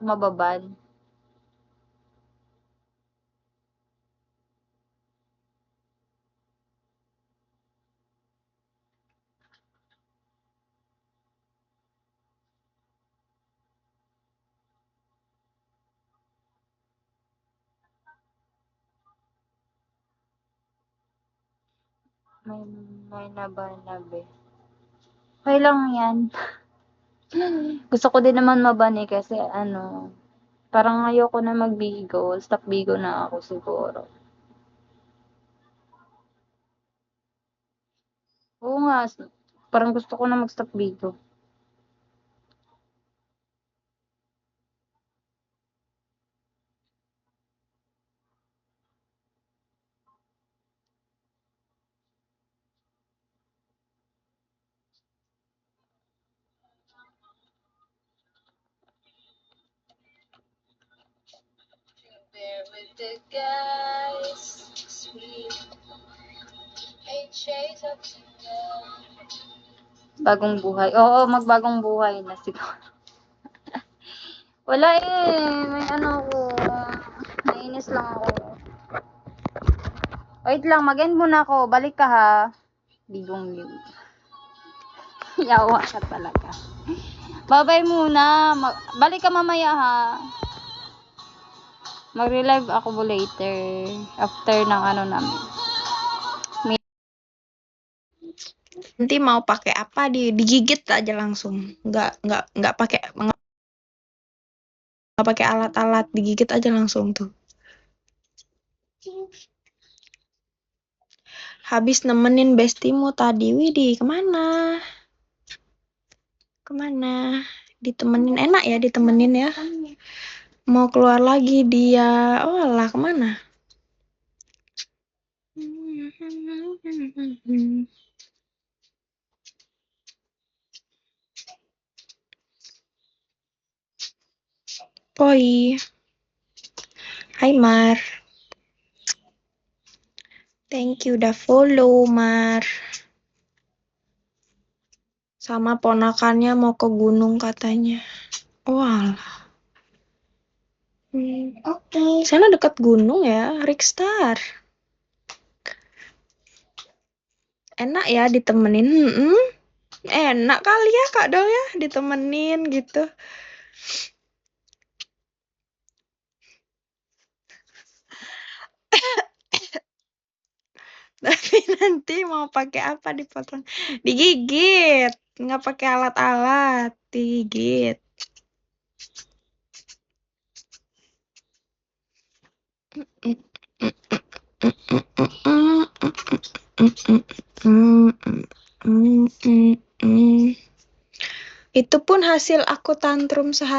Mababad. May may nabanabe. Okey lang 'yan. Gusto ko din naman mabani kasi ano, parang ayoko na magbigo, stop bigo na ako siguro. Oo nga, parang gusto ko na mag-stop bigo. There with the guys, sweet, shades of Bagong buhay, oo, magbagong buhay na siguro. Wala may ano ako, nainis lang ako. Wait lang, mag-end muna ako, balik ka ha. Bigong yun. Yawa ka talaga. Bye-bye muna, balik ka mamaya ha. Magre-live ako later, after ng ano namin. Nanti mau pakai apa digigit aja langsung, nggak pakai alat-alat, digigit aja langsung tuh. Habis nemenin bestimu tadi, Widih kemana? Ditemenin, enak ya ditemenin ya. Mau keluar lagi dia, oh alah kemana? Poi. Hai Mar. Thank you udah follow Mar. Sama ponakannya mau ke gunung katanya. Walah. Oke. Sana dekat gunung ya, Rikstar. Enak ya ditemenin. Enak kali ya Kak Dol ya ditemenin gitu. Tapi nanti mau pakai apa dipotong? Digigit, nggak pakai alat-alat, digigit. Itu pun hasil aku tantrum sehari.